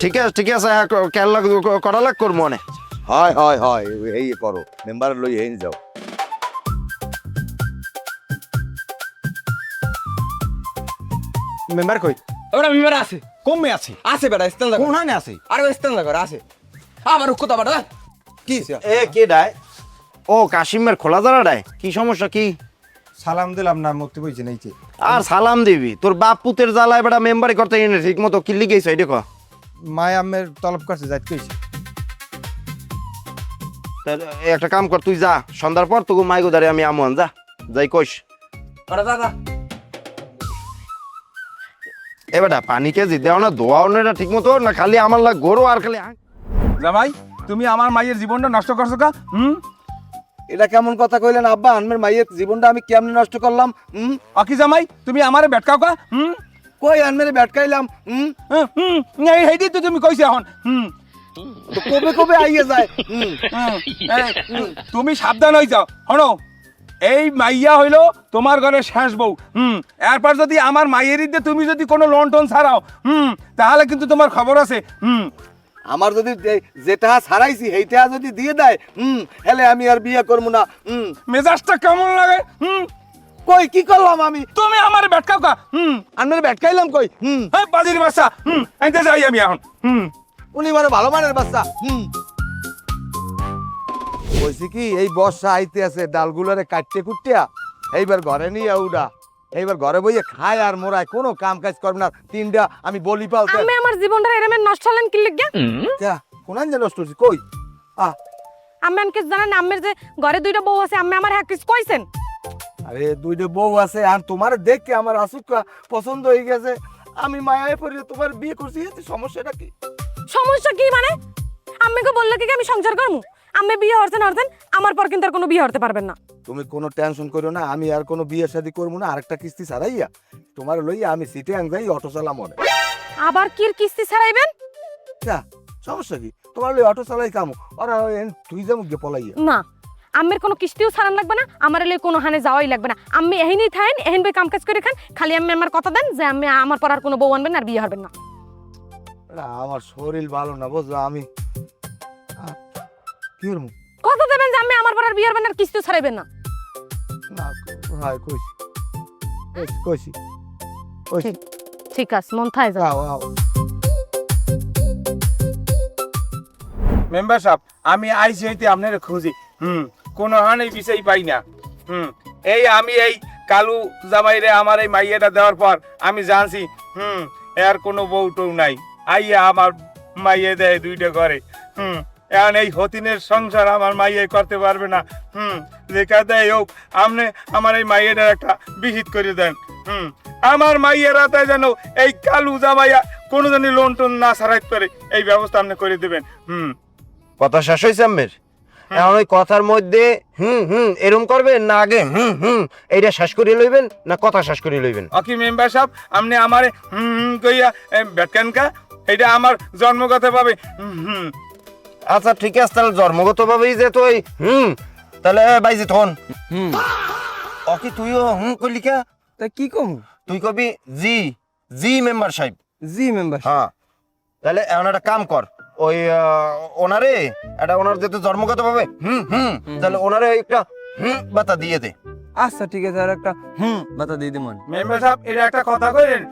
ঠিক আছে কেলা করা লাগ করবো মনে হয় হয় হয় এই করো, মেম্বার লই এই যাও। মেম্বার কই? ওরা মেম্বার আছে কমে আছে? আছে বেটা স্ট্যান্ড লাগা কোন হানে আছে? আরে স্ট্যান্ড লাগা আছে আমার কথা বেটা কি এ কে ডায়? ও কাশিমের খোলা দাঁড়ায়, কি সমস্যা কি? সালাম দিলাম না, মুক্তি বইছে নাইছে। আর সালাম দিবি তোর বাপ পুতের জ্বালায় বেটা মেম্বারি করতে ঠিক মতো কিল্লি গেছে এটা ক। মায় আমের তলব করছে, যাইতে কইছে। একটা কাম কর, তুই যা, সন্ধ্যার পর তোকে মাইগো দাঁড়ে আমি আমন যা, যাই কইস। ওরা দাদা এ বেটা পানি কেজি দেও না, দোয়াও না ঠিক মতো, না খালি আমার লাগ গরু আর খালি জামাই তুমি আমার মায়ের জীবনটা নষ্ট করছো কা? এটা কেমন কথা কইলেন আব্বা? আনমের মাইয়ের জীবনটা আমি কেমনে নষ্ট করলাম? অকি জামাই তুমি আমারে বেটকাও কা? কই আনমেরে ব্যাটকাইলাম? এইটাই তো তুমি কইছো এখন। তো কবে কবে আইয়ে যায়? তুমি সাবধান হয়ে যাও। শোনো, এই মাইয়া হইলো তোমার ঘরে শেষ বউ। এরপর যদি আমার মাইয়ের দিতে তুমি যদি কোনো লোন টোন ছাড়াও, তাহলে কিন্তু তোমার খবর আছে। আমার যদি যেটা ছাড়াইছি সেইটা যদি দিয়ে দেয়, হেলে আমি আর বিয়ে করবো না। মেজাজটা কেমন লাগে? কই কি করলাম আমি? তুমি আমার বেটকাও কা? আনমেরে ব্যাটকাইলাম কই? বাজির বাচ্চা, এনতে যাই আমি এখন। উনি মানে ভালো মানের বাচ্চা। কইছি কি, এই বর্ষা আইতে আছে, ডালগুলোরে কাটতে কুটিয়া এইবার ঘরে নিয়ে উড়া, এইবার ঘরে বইয়ে খায় আর মোরায়, কোনো কাম কাজ করবে না। 3টা আমি বলি পালতে। আমি আমার জীবনটা এরমে নষ্ট হলেন কি লিগে? কোনান যে নষ্ট হচ্ছে কই? আমি আনকে জানেন আম্মের যে ঘরে 2টা বউ আছে, আমি আমার হ্যাঁ কিছু কইছেন? আরে 2টা বউ আছে, আর তোমার দেখে আমার আসুকা পছন্দ হয়ে গেছে, আমি মায়ায় পড়ে তোমার বিয়ে করছি। এতে সমস্যাটা কি? সমস্যা কি মানে? আম্মিকে বললে কি আমি সংসার করবো? আম্মি বিয়ে হরছেন আমার পর কিন্তু আর কোনো বিয়ে হতে পারবেন না। তুমি কোনো টেনশন করো না, আমি আর কোনো বিয়ে শাদী করবো না। আরেকটা কিস্তি ছাড়াইয়া তোমার লইয়া আমি সিটে যাই, অটো চালাম মনে। আবার কি কিস্তি ছাড়াইবেন? সমস্যা কি? তোমার লই অটো চালাই কামো, ওরা তুই যাবো গিয়ে পলাইয়া। না, আম্মের কোনো কিস্তিও ছাড়ান লাগবে না, আমার এলে কোনো হানে যাওয়াই লাগবে না। আমি এহিনই থাকেন, এহিন বই কাম কাজ করে খান, খালি আমি আমার কথা দেন যে আমি আমার পর আর কোনো বউ আনবেন আর বিয়ে হবেন না। আমার শরীর ভালো না বুঝলো, আমি কি করবো? কথা দেবেন যে আমি আমার পর আর বিয়ে হবেন আর কিস্তিও ছাড়াইবেন না। হ্যাঁ কইছি কইছি কইছি। ঠিক আছে, মন থাই যাও। মেম্বার সাহেব, আমি আইসি হইতে আপনার খুঁজি, কোনো হানে বিষয় পাই না। এই আমি এই কালু জামাইরে আমার এই মাইয়াটা দেওয়ার পর আমি জানছি এর কোনো বউ টৌ নাই। আইয়া আমার মাইয়ে দেয় 2টা ঘরে। এখন এই হতিনের সংসার আমার মাইয়ে করতে পারবে না। যেটা দেয় হোক, আপনি আমার এই মাইয়েটার একটা বিহিত করে দেন। আমার মাইয়েরা তাই যেন এই কালু জামাইয়া কোনো জানি লোন টোন না ছাড়াইতে পারে, এই ব্যবস্থা আপনি করে দেবেন। কথা শেষ হয়েছে আমের? এখন ওই কথার মধ্যে এরম করবেন না আগে এইটা শেষ করে লইবেন না কথা শেষ করে লইবেন? অকি মেম্বার সাহেব আপনি আমারে কইয়া ব্যাটকানকা এটা আমার জন্মগত ভাবে আচ্ছা ঠিক আছে, তাহলে জন্মগত ভাবেই যে তুই তাহলে বাইজি থন অকি তুইও কইলি কে? তা কি কম তুই কবি জি জি মেম্বার সাহেব। জি মেম্বার হ্যাঁ তাহলে এখন একটা কাম কর, ওই ওনারে এটা ওনার যেহেতু জন্মগত ভাবে তাহলে ওনারে একটা বাতা দিয়ে দে। আচ্ছা ঠিক আছে আর একটা বাতা দিয়ে দিমন মেম্বার সাহেব এটা একটা কথা কইলেন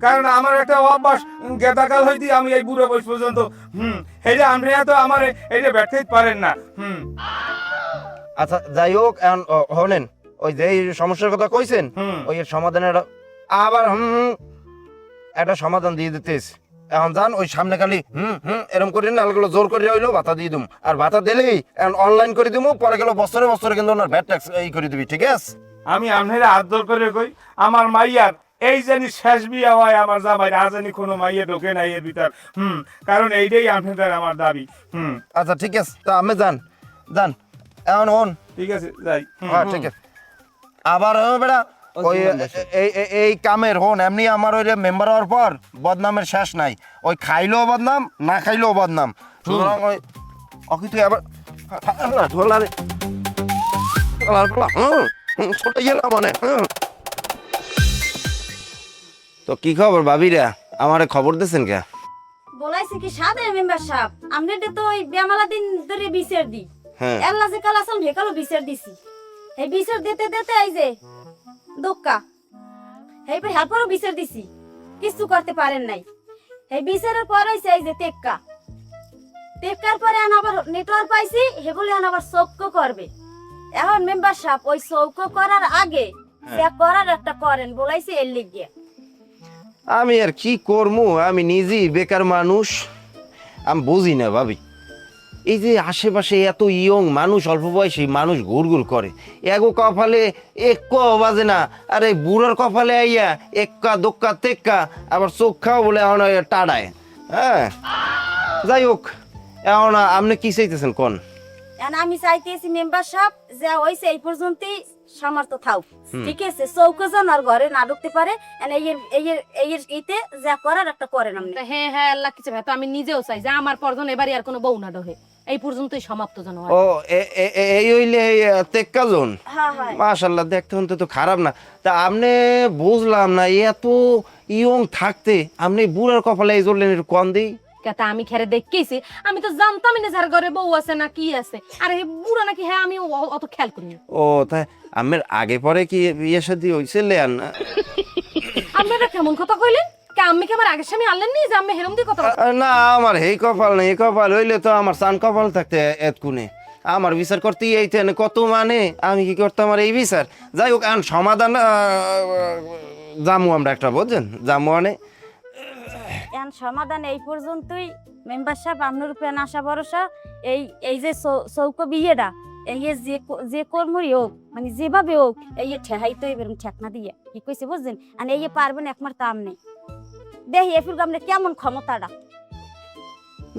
কারণ আমার একটা অভ্যাস গেদাকাল হইতে আমি এই বুড়ো বয়স পর্যন্ত এইটা আপনি তো আমার এইটা ব্যাটকাইতে পারেন না আচ্ছা যাই হোক, এখন হলেন ওই যে এই সমস্যার কথা কইছেন ওই এর সমাধানের আবার একটা সমাধান দিয়ে দিতেছি। এখন যান ওই সামনে খালি এরকম করে নালগুলো জোর করে হইলো ভাতা দিয়ে দিম, আর ভাতা দিলেই এখন অনলাইন করে দিব, পরে গেল বছরে বছরে কিন্তু ওনার ভ্যাট ট্যাক্স এই করে দিবি, ঠিক আছে? আমি আপনারা আদর করে কই আমার মাইয়ার এই জানি শেষ বিয়া হয় আমার জামাই আর জানি কোনো মাইয়া ঢোকে নাই এর ভিতর কারণ এইটাই আপনাদের আমার দাবি আচ্ছা ঠিক আছে, তা আমি যান যান এখন হন। ঠিক আছে যাই হ্যাঁ ঠিক আছে। আবার বেড়া ওই এই কামের হন এমনি আমার ওই মেম্বার হওয়ার পর বদনামের শেষ নাই, ওই খাইলেও বদনাম না খাইলেও বদনাম, সুতরাং ওই অকি তুই আবার ঢোলারে ছোট গেল মানে। তো কি খবর ভাবিরা, আমারে খবর দিয়েছেন কে? বলাইছে কি সাদে মেম্বার সাহেব আমরা তো ওই বেমালা দিন ধরে বিচার দি হ্যাঁ আল্লাহ যে কাল আসল ঢেকালো বিচার দিছি এই বিচার দিতে দিতে এই যে দোক্কা এই পর হেল্পারও বিচার দিছি কিছু করতে পারেন নাই এই বিচারের পর হইছে এই যে টেক্কার পরে আবার নেটওয়ার্ক পাইছি হেগুলি আবার চৌক্য করবে। এখন মেম্বার সাহেব ওই চৌক্য করার আগে যা করার একটা করেন বলাইছে এর লিগে। আমি আর কি করবো, আমি নিজেই বেকার মানুষ, আমি বুঝি না ভাবি এই যে আশেপাশে এত ইয়ং মানুষ অল্প বয়সী মানুষ ঘুরঘুর করে, এগো কপালে এক বাজে না, আরে বুড়োর কপালে আইয়া এক্কা দোক্কা তেক্কা আবার চোখ খাও বলে এখন টাড়ায়। হ্যাঁ যাই হোক, এখন আপনি কি চাইতেছেন কোন? আমি চাইতেছি মেম্বার সাহেব যা হইছে এই পর্যন্তই সামর্থ্য থাও, ঠিক আছে? চৌকজন আর ঘরে না ঢুকতে পারে ইতে যা করার একটা করেন আপনি। হ্যাঁ হ্যাঁ আল্লাহ কিছু ভাই, তো আমি নিজেও চাই যে আমার পরজন এবারে আর কোনো বউ না ডহে, এই পর্যন্তই সমাপ্ত যেন হয়। ও এই হইলে তেক্কা জন, হ্যাঁ হ্যাঁ মাশাআল্লাহ দেখতে হতে তো খারাপ না। তা আপনি বুঝলাম না এত ইয়ং থাকতে আপনি বুড়ার কপালে এই জড়লেন কন দিই কেতা আমি খেরে দেখেছি, আমি তো জানতামই না যার ঘরে বউ আছে না কি আছে, আর এই বুড়া নাকি হ্যাঁ আমি অত খেয়াল করি না। ও তাই আমের আগে পরে কি বিয়ে শাদী হইছে লেন? আপনারা কেমন কথা কইলেন? কে আমি কি আমার আগের স্বামী আনলেন নি যে আমি হেরম দিয়ে কথা না আমার এই কপাল নেই, কপাল হইলে তো আমার চান কপাল থাকতে এতকুনে আমার বিচার করতে এইতেন কত মানে আমি কি করতাম আমার এই বিচার। যাই হোক এখন সমাধান জামু আমরা একটা বুঝছেন জামু মানে এখন সমাধান এই পর্যন্তই মেম্বার সাহেব আপনার উপরে আশা ভরসা এই যে চৌকো বিয়েটা এই যে কর্মই হোক মানে যেভাবে হোক এই ঠেহাইতে এরকম ঠেকনা দিয়ে কি কইছে বুঝছেন, আর এই পারবেন একমার তাম নেই দেখি এফির গামলে কেমন ক্ষমতাটা।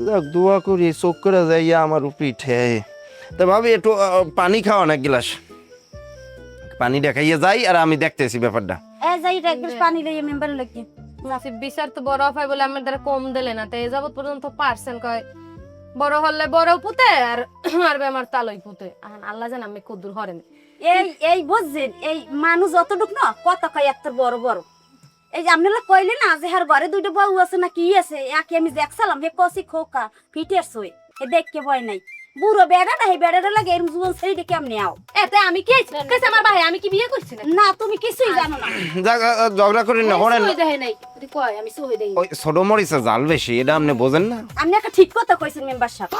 যাক দোয়া করি চোখ করে যাইয়া আমার উপরে ঠেয়ে। তা ভাবি একটু পানি খাওয়া না গিলাস, পানি দেখাইয়া যাই আর আমি দেখতেছি ব্যাপারটা। যাই এক গ্লাস পানি লইয়া মেম্বার লাগি নাসিব বিচার তো বড় হয় বলে আমার দ্বারা কম দিলে না, তাই যাবত পর্যন্ত পারছেন কয় বড় হলে বড় পুতে আর আমার তালই পুতে, আল্লাহ জান আমি কদ্দুর হরেন। এই বুঝছেন এই মানুষ যতটুক না কথা কয় এত বড় বড় এই যে আপনারা কইলে না যে হার ঘরে দুইটা বউ আছে না কি আছে একে আমি দেখছিলাম হে কষি খোকা পিটের সই হে দেখকে ভয় নাই বুড়ো বেড়াটা হে বেড়াটা লাগে এরম জীবন ছেড়ে কেমনে আও এতে আমি কি কইছে আমার ভাই আমি কি বিয়ে করছি না তুমি কিছুই জানো না। ঝগড়া করি না হরেন সই দেহে নাই তুই কয় আমি সই দেই ওই ছোট মরিচে জাল বেশি এটা আপনি বোঝেন না। আপনি একটা ঠিক কথা কইছেন মেম্বার সাহেব,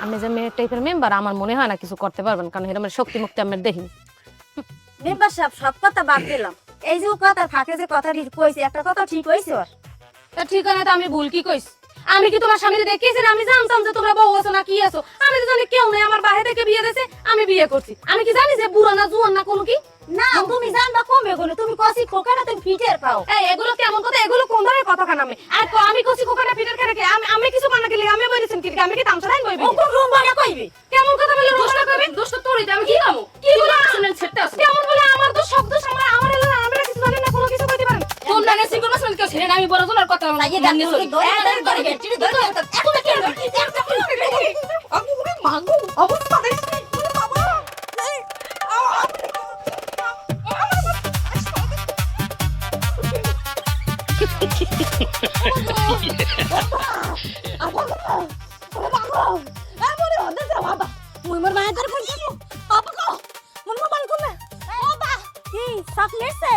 আমি যে মেয়ে টাইপের মেম্বার আমার মনে হয় না কিছু করতে পারবেন, কারণ এরকম শক্তি মুক্তি আমি দেখি। মেম্বার সাহেব সব কথা বাদ দিলাম, এই যে কথা ফাঁকে যে কথা কইছে একটা কথা ঠিক হইছে ওর তা ঠিক আছে, আমি ভুল কি কইছি? আমি কি তোমার স্বামীকে দেখেছি না? আমি জানতাম যে তোমরা বউ আছো না কি আছো, আমি তো জানি কেউ নেই আমার বাইরে থেকে বিয়ে দিয়েছে আমি বিয়ে করছি, আমি কি জানি যে বুড়ো না জুয়ান না কোনো কি না তুমি জানবা কমে গেলে তুমি কষি খোকাটা তুমি ফিটের পাও। এই এগুলো কেমন কথা, এগুলো কোন ধরনের কথা কান আমি আর আমি কষি খোকাটা ফিটের খেলে আমি কিছু বানা গেলে আমি বলেছেন কি আমি কি তামসা রাইন বইবি ও কোন রুম বানা কইবি কেমন কথা বলে দোষটা করবি দোষটা তোরই আমি কি কামু কি বলে শুনেন ছেড়তে আছে কেমন বলে আমার তো শব্দ সামনে আমার এলাকা আমরা কিছু জানি না কোনো কিছু কইতে পারেন তোর নানে সিকল মাসল কেউ ছেড়ে না আমি বড় জনের কথা লাগিয়ে দাও তোকে ধরে ধরে গেটটি ধরে আমি ওরে মাগো অবস্থা দেখছি বাবা মুই মোর মায়ের ধরে ফোন করব বাবা গো মোর মোবাইল কোনে বাবা কি শক মেরছে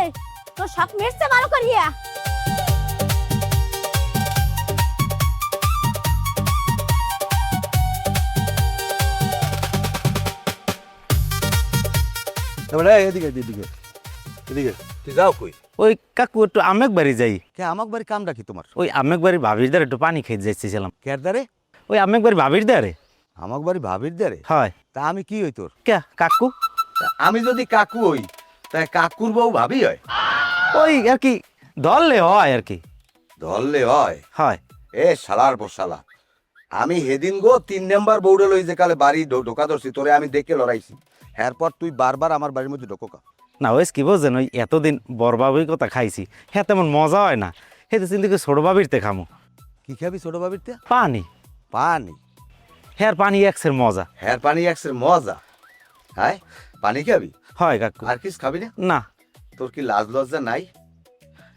তো শক মেরছে ভালো করিয়া এবারে এদিকে এদিকে এদিকে তুই যাও কই? ওই কাকু একটু আমেক বাড়ি যাই। কে আমাক বাড়ি কাম রাখি তোমার? ওই আমেক বাড়ি ভাবির দ্বারে একটু পানি খেয়ে যাচ্ছিলাম। কেরদারে? ওই আমেক বাড়ি ভাবির দ্বারে। আমাক বাড়ি ভাবির দারে? হয়। তা আমি কি হই তোর? কে কাকু? তা আমি যদি কাকু হই তাই কাকুর বউ ভাবি হয়? ওই আর কি ধরলে হয় আর কি। ধরলে হয়? হয়। এ শালার বসালা, আমি হেদিন গো 3 নাম্বার বউরে লই যে কালে বাড়ি ঢোকা ধরছি তোরে আমি দেখে লড়াইছি, এরপর তুই বারবার আমার বাড়ির মধ্যে ঢোকা। না ওই কি বোঝেন, ওই এতদিন বড় বাবুর কথা খাইছি, হ্যাঁ তেমন মজা হয় না, হেতে চিন্তা করে ছোট বাবিরতে খামো। কি খাবি ছোট বাবিরতে? পানি। পানি? হ্যাঁ পানি একসের মজা। হ্যাঁ পানি একসের মজা? হ্যাঁ পানি খাবি? হয় কাকু। আর কিছু খাবি না? না। তোর কি লাজ লজ্জা নাই?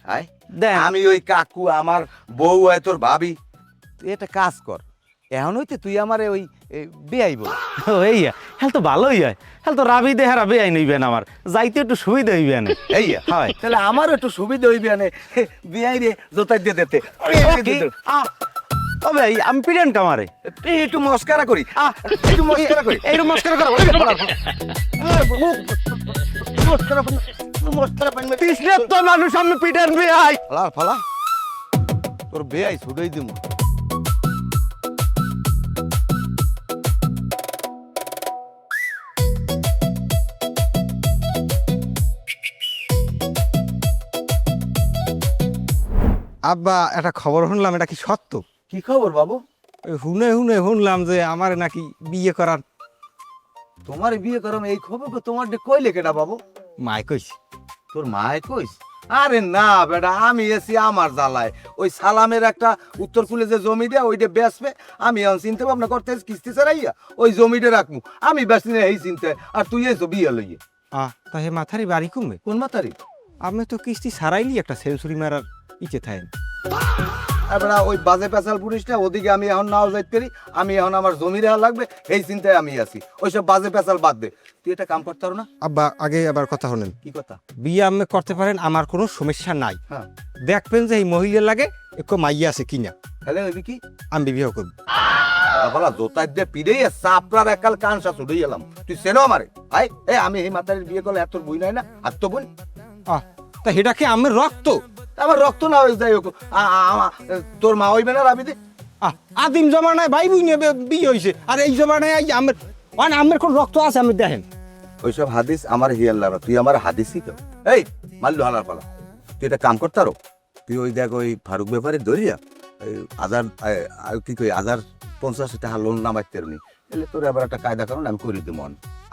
হ্যাঁ দেখ আমি ওই কাকু, আমার বউ হয় তোর ভাবি, তুই একটা কাজ কর, এখন হইতে তুই আমারে ওই বেয়াই বল। এই হ্যাঁ তো ভালোই হয়, হ্যাঁ তো রাবি দেহা রাবি আই নইবেন, আমার যাইতে একটু সুবিধা হইবে না। এই হয় তাহলে আমার একটু সুবিধা হইবে না, বেয়াই রে জোতাই দিয়ে দিতে। ও ভাই আমি পিড়েন কামারে একটু মস্কারা করি, একটু মস্কারা করি, এইরকম মস্কারা করো। তিসলের তো মানুষ আমি পিড়েন বেয়াই। ফালা ফালা তোর বেয়াই ছুটাই দিমু। আব্বা একটা খবর শুনলাম, এটা কি সত্য? কি খবর বাবু? ওই হুনে হুনে শুনলাম যে আমার নাকি বিয়ে করার। তোমার বিয়ে করম এই খবর তোমার কইলে কেটা বাবু? মায় কইছে। তোর মায় কইস? আরে না বেটা, আমি এসি আমার জ্বালায়, ওই সালামের একটা উত্তর কুলে যে জমি দেয়া ওইটা বেচবে, আমি এখন চিন্তা ভাবনা করতে কিস্তি ছাড়াইয়া ওই জমিটা রাখবো, আমি বেশি না এই চিন্তায়, আর তুই এসো বিয়ে লইয়ে। তা হে মাথারি বাড়ি কমবে? কোন মাতারি? আমি তো কিস্তি ছাড়াইলি একটা সেঞ্চুরি মারার ইচ্ছে থাকে। বেটা ওই বাজে পেশাল পুলিশটা ওদিকে আমি এখন নাও যাইতে পারি, আমি এখন আমার জমি রেহা লাগবে এই চিন্তায় আমি আছি, ওইসব বাজে পেশাল বাদ দে, তুই এটা কাম করতে পারো না? আব্বা আগে আবার কথা হলেন, কি কথা? বিয়ে আমি করতে পারেন, আমার কোনো সমস্যা নাই। হ্যাঁ দেখবেন যে এই মহিলা লাগে একটু মাইয়া আছে কিনা, তাহলে হইবি কি? আমি বিবাহ করবো। বলা জোতাই দিয়ে পিড়ে চাপড়ার একাল কানসা ছুটে গেলাম, তুই চেনো আমারে? হাই এ আমি এই মাতারির বিয়ে করলে এত বই নাই না, আর তো বোন তা সেটা কি আমার রক্ত? আমার রক্ত না হয়ে যাই হোক, তোর মা হইবে না রাবিতে? আদিম জমানায় ভাই বুই নিয়ে বিয়ে হয়েছে, আর এই জমানায় আমার আমার কোন রক্ত আছে আমি দেখেন। ওইসব হাদিস আমার হিয়াল লাগা, তুই আমার হাদিসই তো। এই মাল্লু হালার পালা, তুই এটা কাম করতে পারো, তুই ওই দেখ ওই ফারুক ব্যাপারে ধরিয়া কি কই 1050 টাকা লোন নামাইতে পারবি, এলে তোর আবার একটা কায়দা কারণ আমি করে দিব।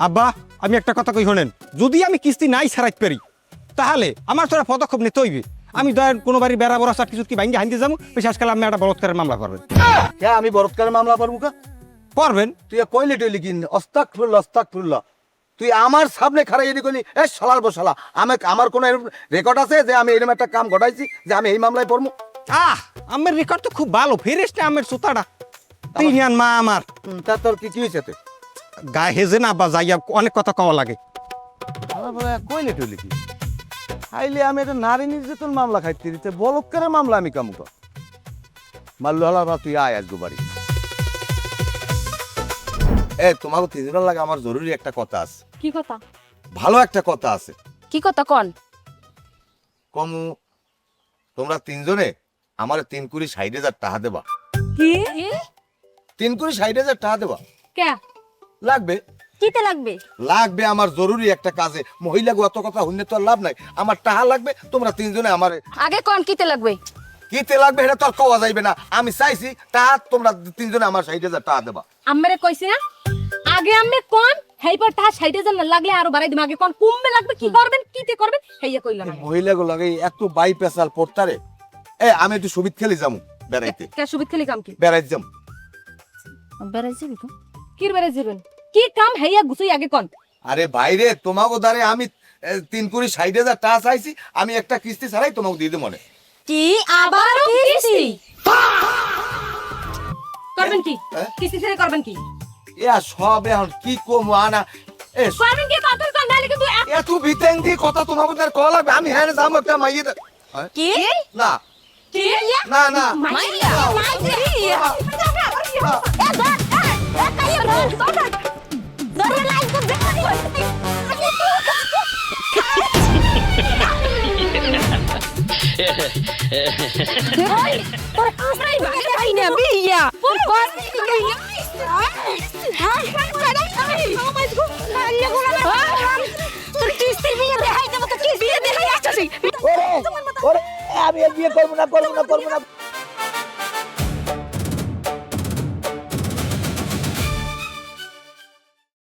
আব্বা আমি একটা কথা কই শোনেন, যদি আমি কিস্তি নাই ছাড়াইতে পারি তাহলে আমার তোরা পদক্ষেপ নিতে হইবে। আমি ধরেন কোনো বাড়ি বেড়া বড় চাট কিছু কি ভাঙ্গি হানতে যাবো, শেষকালে আমি একটা বলৎকারের মামলা করবেন। আমি বরৎকারের মামলা পারবো কা? করবেন। তুই কইলে টইলি কিন অস্তাগফিরুল্লাহ অস্তাগফিরুল্লাহ, তুই আমার সামনে খাড়াই এদি কইলি এ শালার বসালা, আমার কোনো রেকর্ড আছে যে আমি এরকম একটা কাম ঘটাইছি যে আমি এই মামলায় পড়বো? আমার রেকর্ড তো খুব ভালো, ফেরেস না আমার সুতাটা তিনিয়ান মা আমার। তা তোর কি হয়েছে? তুই গায়ে হেজে না বা যাইয়া অনেক কথা কওয়া লাগে। কইলে টইলি কি আইলে আমি একটা নারী নির্যাতন মামলা খাইতে দিতে বলৎকারের মামলা আমি কামু কর। মাল্লু হালার তুই আয় আসবো বাড়ি। এ তোমাকে তিনজনের লাগে আমার জরুরি একটা কথা আছে। কি কথা? ভালো একটা কথা আছে। কি কথা কন? কমু তোমরা তিনজনে আমার 3,60,000 টাকা দেবা। কি 3,60,000 টাকা দেবা? কে লাগবে? কিতে লাগবে? লাগবে আমার জরুরি একটা কাজে, মহিলা অত কথা হইলে তো আর লাভ নাই, আমার টাকা লাগবে, তোমরা তিনজনে আমার। আগে কন কিতে লাগবে? কিতে লাগবে এটা তো আর কওয়া যাইবে না, আমি চাইছি টাকা তোমরা তিনজনে আমার 60,000 টাকা দেবা। আমারে কইছি না আগে আমি কোন হেইপার টা সাইডে জান লাগলে আরো বাড়াই দিম আগে কোন কমবে লাগবে কি করবেন কিতে করবেন হেইয়া কইলাম আমি মহিলাগুলো এত বাই পেশাল পড়তারে আমি একটু সুবিধ খেলি যাবো বেড়াইতে কে সুবিত খেলি কাম কি বেড়াইতে যাবো বেড়াই যাবি তো কি বেড়াই যাবেন কি কাম হেইয়া গুছাই আগে কোন আরে ভাইরে তোমাকে দ্বারে আমি 3,60,000 টাকা চাইছি আমি একটা কিস্তি ছাড়াই তোমাকে দিয়ে দেবো মনে কি আবারও কিস্তি করবেন কি হ্যাঁ? কিস্তি ছেড়ে করবেন কি সব এখন কি কম আনা করবেন কি কত কোন নালে কিন্তু এত ভিতেন দিয়ে কথা তোমাকে দ্বারা কল লাগবে আমি হ্যাঁ যাবো একটা মাইয়ে কি না কি না না মাইয়া মাইয়া আমি বিয়ে করবো না